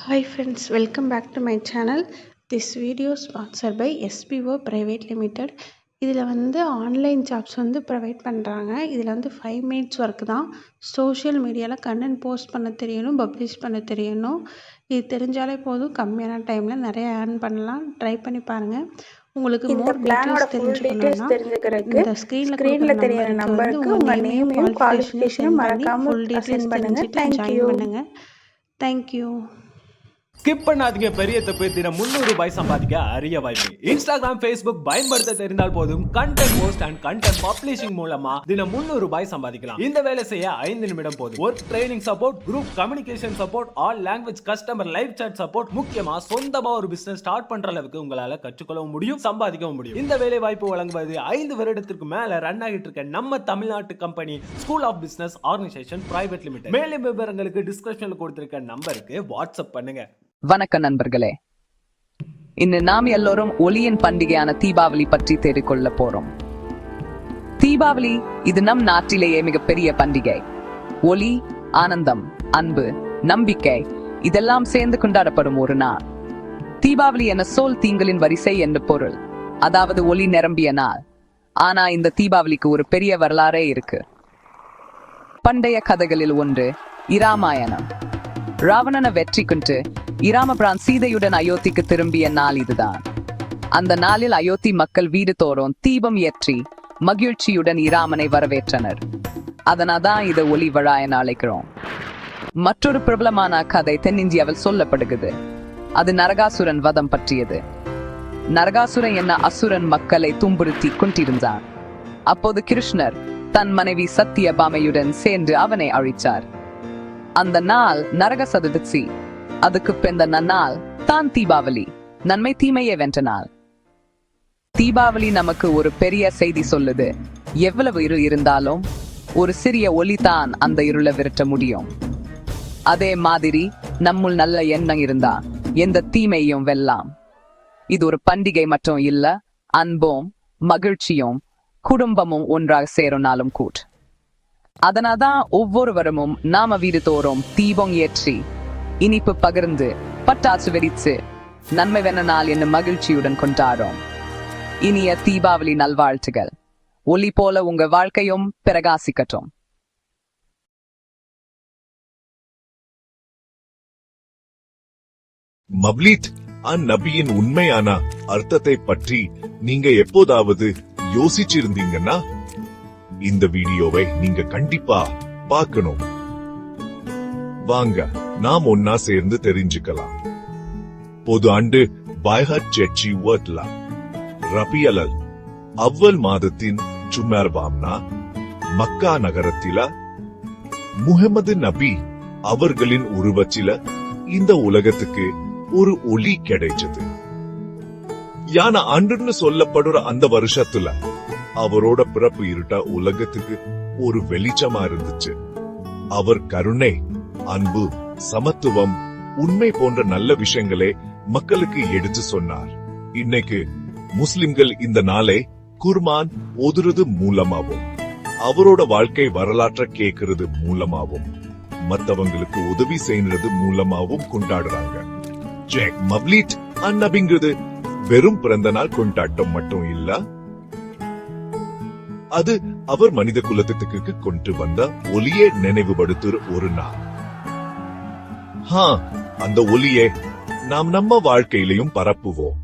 Hi friends, welcome back to my channel. This video is sponsored by SBO Private Limited. இதில் online jobs provide பண்ணுறாங்க. இதில் 5 minutes work தான். Social மீடியாவில் content post பண்ண தெரியணும், publish பண்ண தெரியணும். இது தெரிஞ்சாலே போதும், கம்மியான டைமில் நிறைய ஏர்ன் பண்ணலாம். ட்ரை பண்ணி பாருங்கள். உங்களுக்கு மோர் டீட்டெயில்ஸ் தெரிஞ்சுக்கணும்னா இந்த ஸ்க்ரீனில் தெரியுற நம்பருக்கு உங்கள் நேமையும் குவாலிஃபிகேஷனும் மறக்காமல் ஃபுல் டீட்டெயில்ஸ் தெரிஞ்சுட்டு ஜாயின் பண்ணுங்கள். தேங்க்யூ. ஸ்கிப் பண்ணாதீங்க. பெரிய தப்பு. தினம் 300 ரூபாய் சம்பாதிக்க அரிய வாய்ப்பு. இன்ஸ்டாகிராம், ஃபேஸ்புக் பயன்படுத்த தெரிந்தால் போதும் content post and content publishing மூலமா தினம் 300 ரூபாய் சம்பாதிக்கலாம். இந்த வேலை செய்ய 5 நிமிடம் போதும். Work training support, group communication support, all language customer live chat support, முக்கியமா சொந்தமா ஒரு பிசினஸ் ஸ்டார்ட் பண்ற அளவுக்கு உங்களால கற்றுக்கொள்ளவும் முடியும், சம்பாதிக்கவும் முடியும். இந்த வேலை வாய்ப்பு வழங்குவது 5 வருடத்திற்கு மேல ரன் ஆகிட்டு இருக்க நம்ம தமிழ்நாட்டு company school of business organisation private limited. மேலும் விவரங்களுக்கு டிஸ்கிரிப்ஷன்ல கொடுத்திருக்க நம்பருக்கு வாட்ஸ்அப் பண்ணுங்க. வணக்கம் நண்பர்களே, இன்று நாம் எல்லோரும் ஒளியின் பண்டிகையான தீபாவளி பற்றி தெரிந்து போறோம். தீபாவளி இது நம் நாட்டிலேயே மிகப்பெரிய பண்டிகை. ஒளி, ஆனந்தம், அன்பு, நம்பிக்கை இதெல்லாம் சேர்ந்து கொண்டாடப்படும் ஒரு நாள். தீபாவளி என சொல் தீங்களின் வரிசை என்று பொருள், அதாவது ஒளி நிரம்பிய நாள். ஆனா இந்த தீபாவளிக்கு ஒரு பெரிய வரலாறே இருக்கு. பண்டைய கதைகளில் ஒன்று இராமாயணம். ராவணனை வெற்றி கொண்டு இராமபிரான் சீதையுடன் அயோத்திக்கு திரும்பிய நாள் இதுதான். அந்த நாளில் அயோத்தி மக்கள் வீடு தோறும் தீபம் ஏற்றி மகிழ்ச்சியுடன் இராமனை வரவேற்றனர். அதனால்தான் இதை ஒளி விழா என அழைக்கிறோம். மற்றொரு பிரபலமான கதை தென்னிந்தியாவில் சொல்லப்படுகிறது. அது நரகாசுரன் வதம் பற்றியது. நரகாசுரன் என்ன அசுரன் மக்களை துன்புறுத்தி கொண்டிருந்தான். அப்போது கிருஷ்ணர் தன் மனைவி சத்தியபாமையுடன் சேர்ந்து அவனை அழித்தார். அந்த நாள் நரக சதுர்த்தி. அதுக்கு பிந்த நாள் தான் தீபாவளி, நன்மை தீமையை வென்ற நாள். தீபாவளி நமக்கு ஒரு பெரிய செய்தி சொல்லுது. எவ்வளவு இருள் இருந்தாலும் ஒரு சிறிய ஒளி தான் அந்த இருளை விரட்ட முடியும். அதே மாதிரி நம்முள் நல்ல எண்ணம் இருந்தா எந்த தீமையும் வெல்லாம். இது ஒரு பண்டிகை மட்டும் இல்ல, அன்பும் மகிழ்ச்சியும் குடும்பமும் ஒன்றாக சேரும் நாளும் கூட். அதனால்தான் ஒவ்வொரு வருடமும் நாம வீடு தோறும் தீபம் ஏற்றி இனிப்பு பகிர்ந்து பட்டாசு வெடித்து நன்மை வென நாள் என்ன மகிழ்ச்சியுடன் கொண்டாடும். இனிய தீபாவளி நல்வாழ்த்துகள். ஒளி போல உங்க வாழ்க்கையும் பிரகாசிக்கட்டும். மவ்லீத் அந்நபியின் உண்மையான அர்த்தத்தை பற்றி நீங்க எப்போதாவது யோசிச்சிருந்தீங்கன்னா இந்த வீடியோவை நீங்க கண்டிப்பா பார்க்கணும். வாங்க நாம் ஒன்னா சேர்ந்து தெரிஞ்சுக்கலாம். பொது ஆண்டு பைஹத் செச்சி வட்லா ரபியலல் அவ்வல் மாதத்தின் சுமர்வாம்னா மக்கா நகரத்தில முஹம்மது நபி அவர்களின் உருவச்சில இந்த உலகத்துக்கு ஒரு ஒளி கிடைச்சது. யான ஆண்டுன்னு சொல்லப்படுற அந்த வருஷத்துல அவரோட பிறப்பு இருட்ட உலகத்துக்கு ஒரு வெளிச்சமா இருந்துச்சு. அவர் கருணை, அன்பு, சமத்துவம், உண்மை போன்ற நல்ல விஷயங்களே மக்களுக்கு எடுத்து சொன்னார். இன்னைக்கு முஸ்லிம்கள் இந்த நாளை குர்பான் ஓதுறது மூலமாவும் அவரோட வாழ்க்கை வரலாற்றை கேட்கறது மூலமாவும் மத்தவங்களுக்கு உதவி செய்யறது மூலமாவும் கொண்டாடுறாங்க. மவ்லீத் அந்நபிங்கிறது வெறும் பிறந்த நாள் கொண்டாட்டம் மட்டும் இல்ல, அது அவர் மனித குலத்துக்கு கொண்டு வந்த ஒளியை நினைவுபடுத்துற ஒரு நாள். அந்த ஒளியை நாம் நம்ம வாழ்க்கையிலையும் பரப்புவோம்.